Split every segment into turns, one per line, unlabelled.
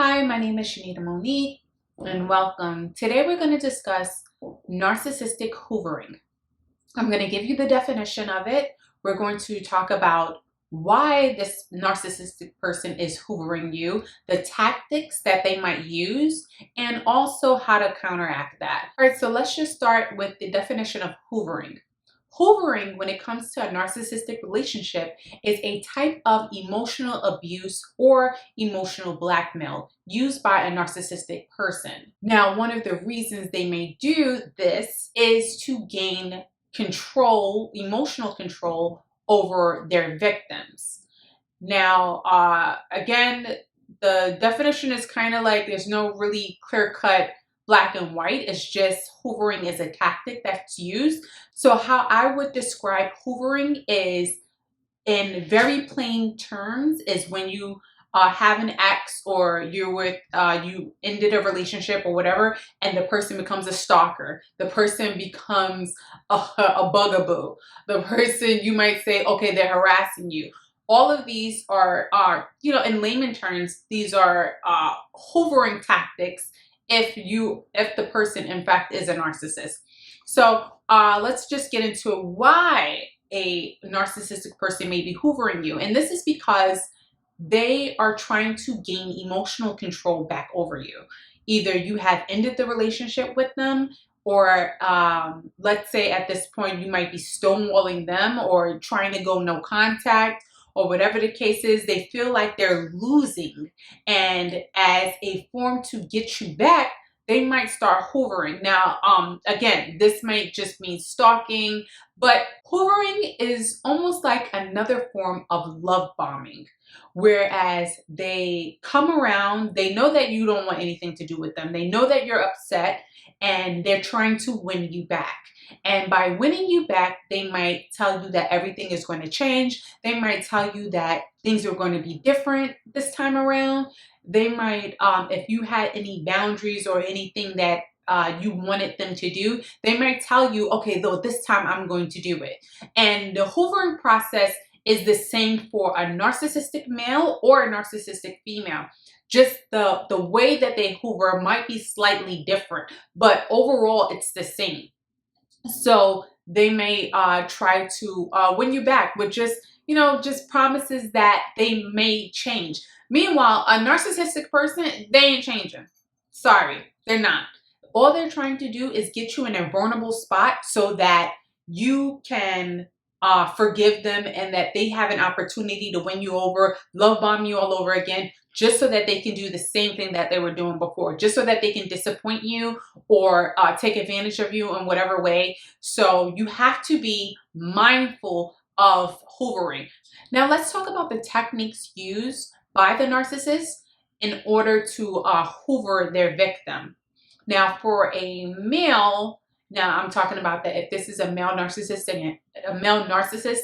Hi, my name is ShaneidaMonique and welcome. Today we're going to discuss narcissistic hoovering. I'm going to give you the definition of it. We're going to talk about why this narcissistic person is hoovering you, the tactics that they might use, and also how to counteract that. All right, so let's just start with the definition of hoovering. Hoovering, when it comes to a narcissistic relationship, is a type of emotional abuse or emotional blackmail used by a narcissistic person. Now, one of the reasons they may do this is to gain control, emotional control over their victims. Now, again, the definition is kind of like there's no really clear-cut black and white. It's just hoovering is a tactic that's used. So how I would describe hoovering is, in very plain terms, is when you have an ex or you're with, you ended a relationship or whatever, and the person becomes a stalker. The person becomes a bugaboo. The person, you might say, okay, they're harassing you. All of these are in layman terms, these are hoovering tactics if the person in fact is a narcissist. So let's just get into why a narcissistic person may be hoovering you. And this is because they are trying to gain emotional control back over you. Either you have ended the relationship with them, or let's say at this point you might be stonewalling them or trying to go no contact, or whatever the case is. They feel like they're losing, and as a form to get you back, they might start hoovering. Now, again, this might just mean stalking, but hoovering is almost like another form of love bombing. Whereas they come around, they know that you don't want anything to do with them. They know that you're upset, and they're trying to win you back. And by winning you back, they might tell you that everything is going to change. They might tell you that things are going to be different this time around. They might, if you had any boundaries or anything that you wanted them to do, they might tell you, okay, though this time I'm going to do it. And the hoovering process is the same for a narcissistic male or a narcissistic female. Just the way that they hoover might be slightly different, but overall it's the same. So they may try to win you back with just promises that they may change. Meanwhile, a narcissistic person, they ain't changing. Sorry, they're not. All they're trying to do is get you in a vulnerable spot so that you can forgive them, and that they have an opportunity to win you over, love bomb you all over again, just so that they can do the same thing that they were doing before, just so that they can disappoint you or take advantage of you in whatever way. So you have to be mindful of hoovering. Now let's talk about the techniques used by the narcissist in order to hoover their victim. Now for a male, now I'm talking about that if this is a male narcissist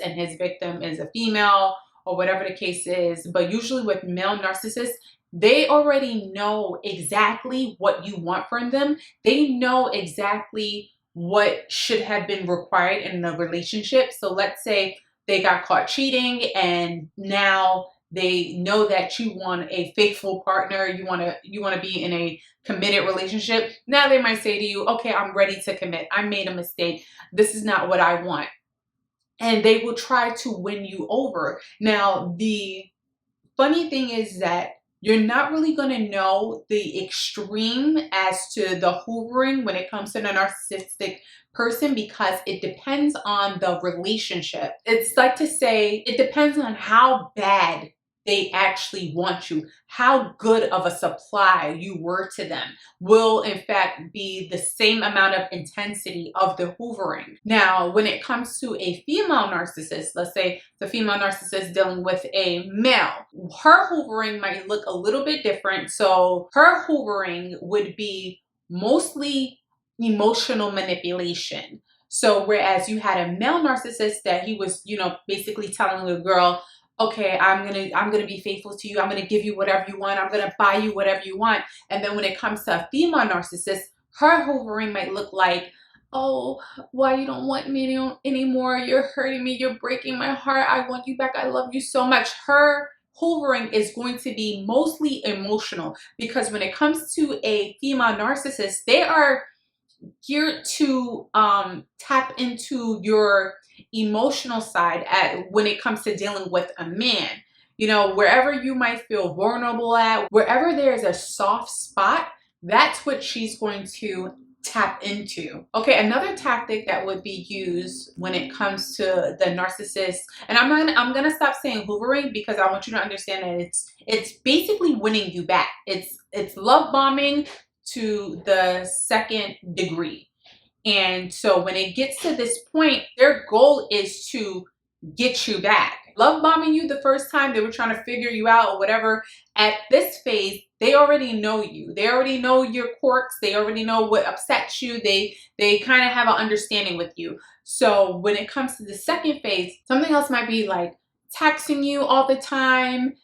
and his victim is a female or whatever the case is, but usually with male narcissists, they already know exactly what you want from them. They know exactly what should have been required in the relationship. So let's say they got caught cheating, and now they know that you want a faithful partner. You want to be in a committed relationship. Now they might say to you, okay, I'm ready to commit. I made a mistake. This is not what I want. And they will try to win you over. Now, the funny thing is that you're not really going to know the extreme as to the hoovering when it comes to the narcissistic person, because it depends on the relationship. It's like to say, it depends on how bad they actually want you. How good of a supply you were to them will in fact be the same amount of intensity of the hoovering. Now, when it comes to a female narcissist, let's say the female narcissist dealing with a male, her hoovering might look a little bit different. So her hoovering would be mostly emotional manipulation. So whereas you had a male narcissist that he was, basically telling the girl, okay, I'm gonna be faithful to you. I'm gonna give you whatever you want. I'm gonna buy you whatever you want. And then when it comes to a female narcissist, her hoovering might look like, oh, why you don't want me anymore? You're hurting me. You're breaking my heart. I want you back. I love you so much. Her hoovering is going to be mostly emotional, because when it comes to a female narcissist, they are geared to tap into your emotional side when it comes to dealing with a man. You know, wherever you might feel vulnerable at, wherever there's a soft spot, that's what she's going to tap into. Okay, another tactic that would be used when it comes to the narcissist, and I'm gonna stop saying hoovering, because I want you to understand that it's basically winning you back. It's love bombing to the second degree. And so when it gets to this point, their goal is to get you back. Love bombing you the first time, they were trying to figure you out or whatever. At this phase, they already know you. They already know your quirks. They already know what upsets you. They kind of have an understanding with you. So when it comes to the second phase, something else might be like texting you all the time,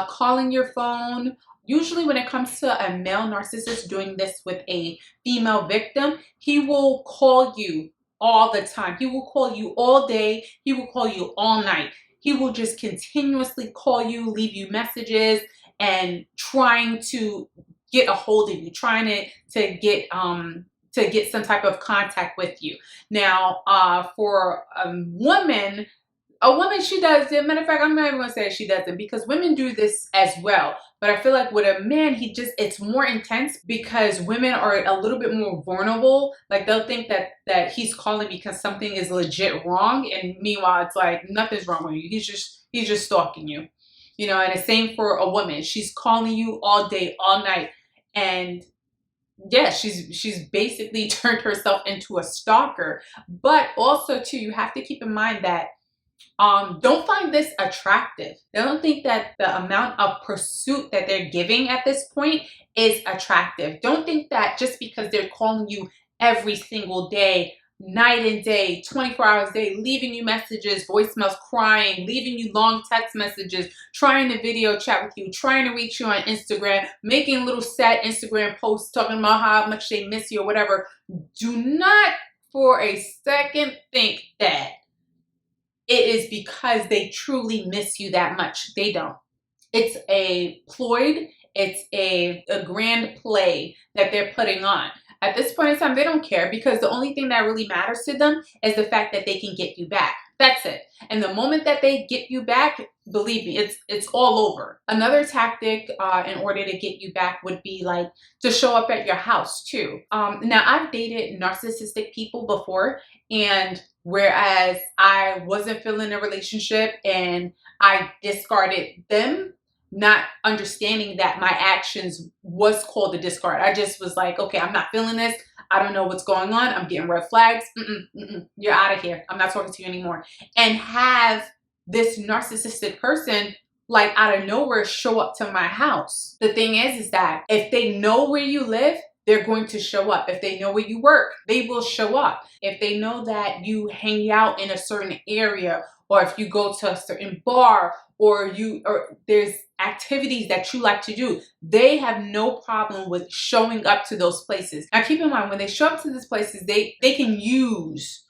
calling your phone. Usually when it comes to a male narcissist doing this with a female victim, he will call you all the time. He will call you all day. He will call you all night. He will just continuously call you, leave you messages, and trying to get a hold of you, trying to get some type of contact with you. Now, for a woman, she does it. Matter of fact, I'm not even gonna say she doesn't, because women do this as well. But I feel like with a man, it's more intense, because women are a little bit more vulnerable. Like they'll think that he's calling because something is legit wrong, and meanwhile it's like nothing's wrong with you. He's just stalking you. You know, and the same for a woman. She's calling you all day, all night, and yeah, she's basically turned herself into a stalker. But also too, you have to keep in mind that don't find this attractive. They don't think that the amount of pursuit that they're giving at this point is attractive. Don't think that just because they're calling you every single day, night and day, 24 hours a day, leaving you messages, voicemails, crying, leaving you long text messages, trying to video chat with you, trying to reach you on Instagram, making little sad Instagram posts talking about how much they miss you or whatever. Do not for a second think that it is because they truly miss you that much. They don't. It's a ploy. It's a grand play that they're putting on. At this point in time, they don't care, because the only thing that really matters to them is the fact that they can get you back. That's it. And the moment that they get you back, believe me, it's all over. Another tactic in order to get you back would be like to show up at your house too. Now, I've dated narcissistic people before, and whereas I wasn't feeling a relationship and I discarded them, not understanding that my actions was called a discard. I just was like, okay, I'm not feeling this. I don't know what's going on. I'm getting red flags. You're out of here. I'm not talking to you anymore. And have this narcissistic person like out of nowhere show up to my house. The thing is that if they know where you live, they're going to show up. If they know where you work, they will show up. If they know that you hang out in a certain area, or if you go to a certain bar, or there's activities that you like to do, they have no problem with showing up to those places. Now keep in mind, when they show up to these places, they can use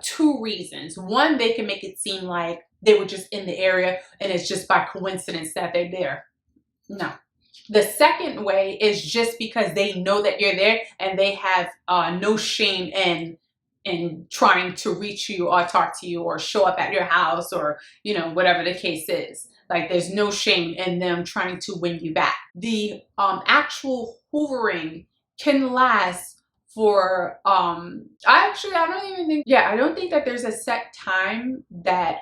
two reasons. One, they can make it seem like they were just in the area and it's just by coincidence that they're there. No. The second way is just because they know that you're there, and they have no shame in trying to reach you or talk to you or show up at your house, or, you know, whatever the case is. Like there's no shame in them trying to win you back. The actual hoovering can last for I don't think that there's a set time that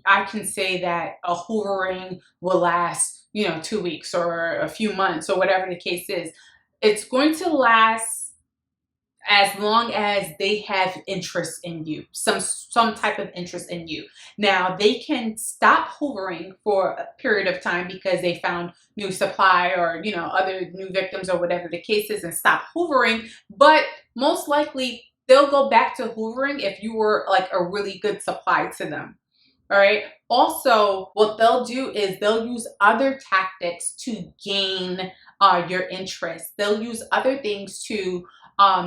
I can say that a hoovering will last, you know, 2 weeks or a few months or whatever the case is. It's going to last as long as they have interest in you, some type of interest in you. Now, they can stop hoovering for a period of time because they found new supply, or, you know, other new victims or whatever the case is, and stop hoovering, but most likely they'll go back to hoovering if you were like a really good supply to them. All right. Also, what they'll do is they'll use other tactics to gain your interest. They'll use other things to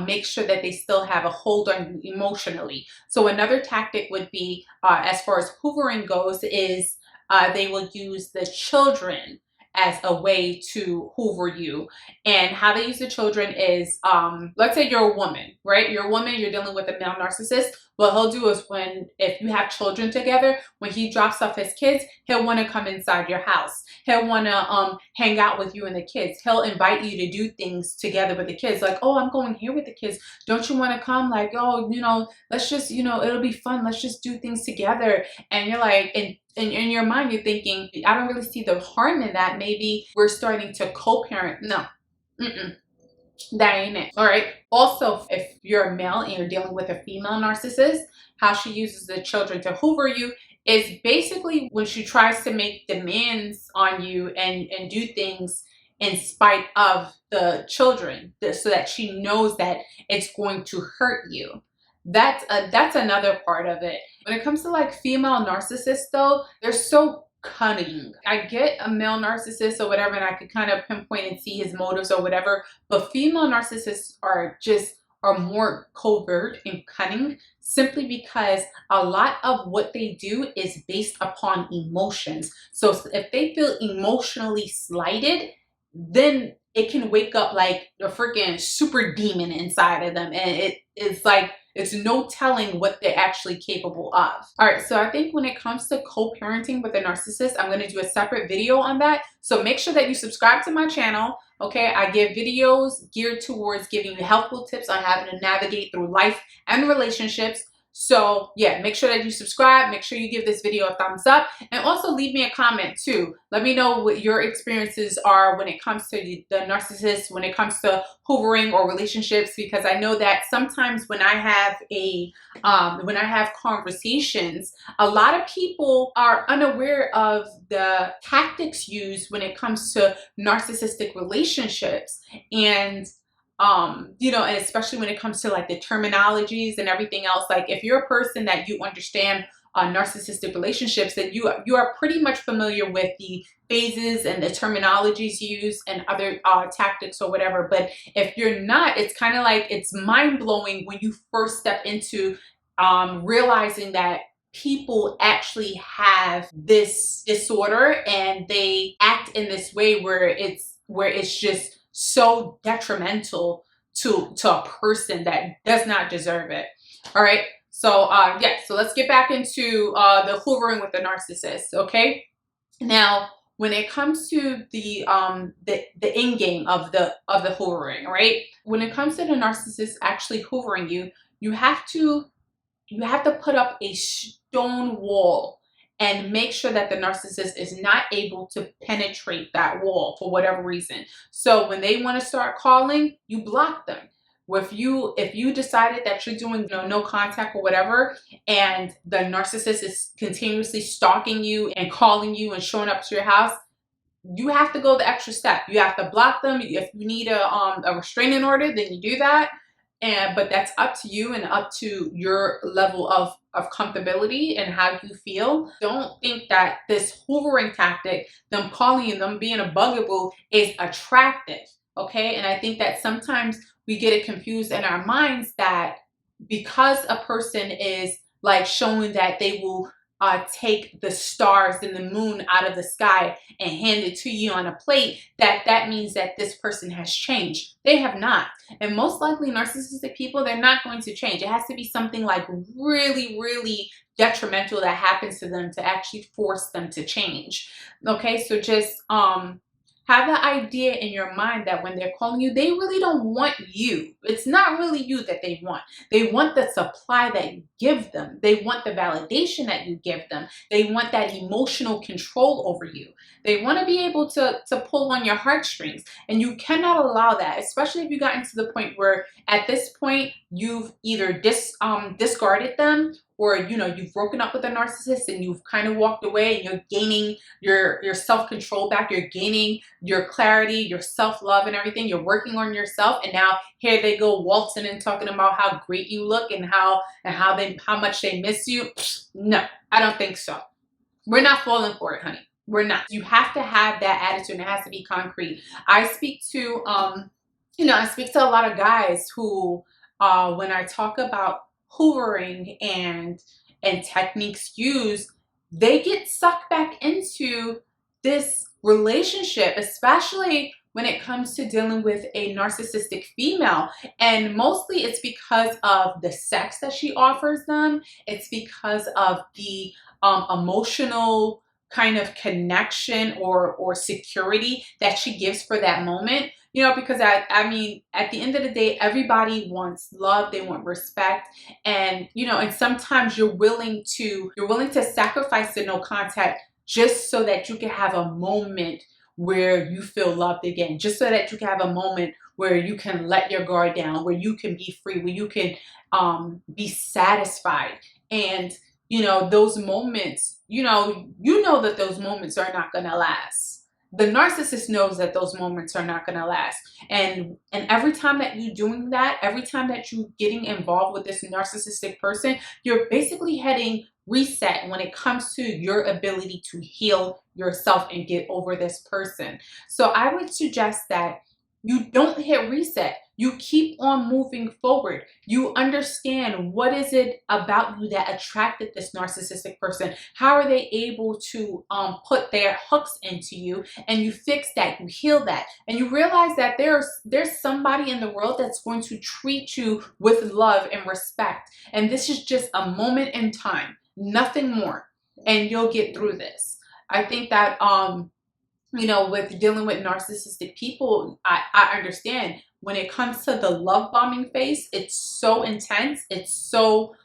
make sure that they still have a hold on you emotionally. So another tactic would be, as far as hoovering goes, is They will use the children as a way to hoover you. And how they use the children is, let's say you're a woman, right? You're a woman, you're dealing with a male narcissist. What he'll do is if you have children together, when he drops off his kids, he'll want to come inside your house. He'll want to hang out with you and the kids. He'll invite you to do things together with the kids. Like, oh, I'm going here with the kids. Don't you want to come? Like, oh, let's just, it'll be fun. Let's just do things together. And you're like, and in your mind, you're thinking, I don't really see the harm in that. Maybe we're starting to co-parent. No, that ain't it. All right. Also, if you're a male and you're dealing with a female narcissist, how she uses the children to hoover you is basically when she tries to make demands on you and do things in spite of the children, so that she knows that it's going to hurt you. That's another part of it. When it comes to like female narcissists though, they're so cunning. I get a male narcissist or whatever, and I could kind of pinpoint and see his motives or whatever, but female narcissists are more covert and cunning, simply because a lot of what they do is based upon emotions. So if they feel emotionally slighted, then it can wake up like a freaking super demon inside of them, and it's like it's no telling what they're actually capable of. All right, so I think when it comes to co-parenting with a narcissist, I'm going to do a separate video on that. So make sure that you subscribe to my channel. Okay, I give videos geared towards giving you helpful tips on how to navigate through life and relationships. So yeah, make sure that you subscribe, make sure you give this video a thumbs up, and also leave me a comment too. Let me know what your experiences are when it comes to the narcissist, when it comes to hoovering or relationships, because I know that sometimes when I have conversations, a lot of people are unaware of the tactics used when it comes to narcissistic relationships. And and especially when it comes to like the terminologies and everything else. Like if you're a person that you understand narcissistic relationships, then you are pretty much familiar with the phases and the terminologies used and other tactics or whatever. But if you're not, it's kind of like it's mind-blowing when you first step into realizing that people actually have this disorder and they act in this way where it's just so detrimental to a person that does not deserve it. All right, so yeah, so let's get back into the hoovering with the narcissist. Okay, now when it comes to the end game of the hoovering, right? When it comes to the narcissist actually hoovering you, you have to put up a stone wall and make sure that the narcissist is not able to penetrate that wall for whatever reason. So when they want to start calling, you block them. If you decided that you're doing no contact or whatever, and the narcissist is continuously stalking you and calling you and showing up to your house, you have to go the extra step. You have to block them. If you need a restraining order, then you do that. But that's up to you and up to your level of comfortability and how you feel. Don't think that this hoovering tactic, them calling you, them being a bugaboo, is attractive, okay? And I think that sometimes we get it confused in our minds that because a person is like showing that they will take the stars and the moon out of the sky and hand it to you on a plate, that means that this person has changed. They have not. And most likely narcissistic people, they're not going to change. It has to be something like really, really detrimental that happens to them to actually force them to change. Okay, so just have the idea in your mind that when they're calling you, they really don't want you. It's not really you that they want. They want the supply that you give them. They want the validation that you give them. They want that emotional control over you. They want to be able to pull on your heartstrings, and you cannot allow that, especially if you gotten to the point where at this point you've either discarded them, or you've broken up with a narcissist and you've kind of walked away and you're gaining your self-control back, you're gaining your clarity, your self-love and everything, you're working on yourself, and now here they go waltzing and talking about how great you look and how much they miss you. No, I don't think so. We're not falling for it, honey. We're not. You have to have that attitude, and it has to be concrete. I speak to I speak to a lot of guys who when I talk about hoovering and techniques used, they get sucked back into this relationship, especially when it comes to dealing with a narcissistic female. And mostly it's because of the sex that she offers them. It's because of the emotional kind of connection or security that she gives for that moment. You know, because I mean, at the end of the day, everybody wants love, they want respect, and you know, and sometimes you're willing to sacrifice the no contact just so that you can have a moment where you feel loved again, just so that you can have a moment where you can let your guard down, where you can be free, where you can be satisfied. And you know, those moments, you know that those moments are not going to last. The narcissist knows that those moments are not going to last. And every time that you're doing that, every time that you're getting involved with this narcissistic person, you're basically heading reset when it comes to your ability to heal yourself and get over this person. So I would suggest that you don't hit reset. You keep on moving forward. You understand what is it about you that attracted this narcissistic person. How are they able to put their hooks into you? And you fix that, you heal that. And you realize that there's somebody in the world that's going to treat you with love and respect. And this is just a moment in time, nothing more. And you'll get through this. I think that you know, with dealing with narcissistic people, I understand when it comes to the love bombing phase, it's so intense. It's so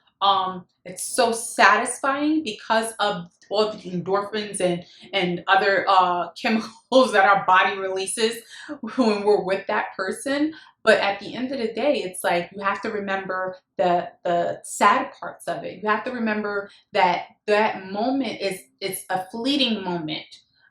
satisfying because of all the endorphins and other chemicals that our body releases when we're with that person. But at the end of the day, it's like you have to remember the sad parts of it. You have to remember that that moment it's a fleeting moment.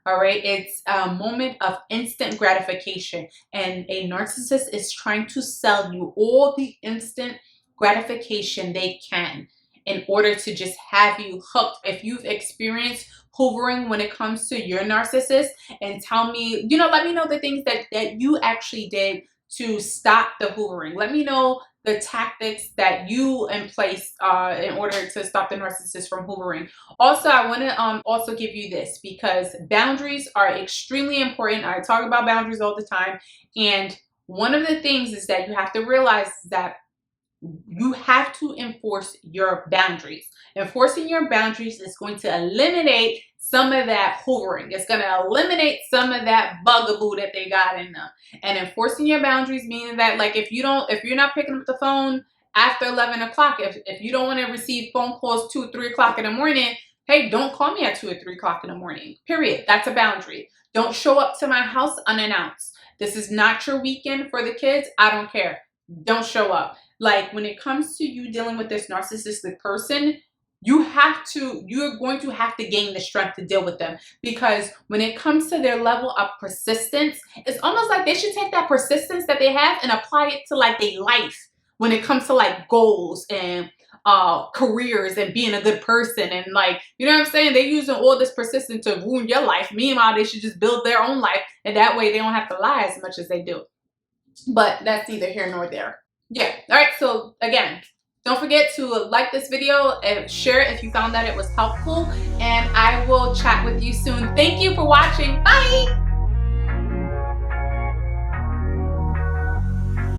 All right, it's a moment of instant gratification, and a narcissist is trying to sell you all the instant gratification they can in order to just have you hooked. If you've experienced hoovering when it comes to your narcissist, and tell me, you know, let me know the things that you actually did to stop the hoovering. Let me know the tactics that you in place in order to stop the narcissist from hoovering. Also, I want to also give you this, because boundaries are extremely important. I talk about boundaries all the time, and one of the things is that you have to realize that you have to enforce your boundaries. Enforcing your boundaries is going to eliminate some of that hoovering. It's going to eliminate some of that bugaboo that they got in them. And enforcing your boundaries meaning that, like, if you're not picking up the phone after 11 o'clock, if you don't want to receive phone calls 2 or 3 o'clock in the morning, hey, don't call me at 2 or 3 o'clock in the morning, period. That's a boundary. Don't show up to my house unannounced. This is not your weekend for the kids. I don't care. Don't show up. Like, when it comes to you dealing with this narcissistic person, you're going to have to gain the strength to deal with them, because when it comes to their level of persistence, it's almost like they should take that persistence that they have and apply it to like their life when it comes to like goals and careers and being a good person, and like, you know what I'm saying? They're using all this persistence to ruin your life. Meanwhile, they should just build their own life, and that way they don't have to lie as much as they do. But that's neither here nor there. Yeah. All right. So again, don't forget to like this video and share it if you found that it was helpful. And I will chat with you soon. Thank you for watching. Bye.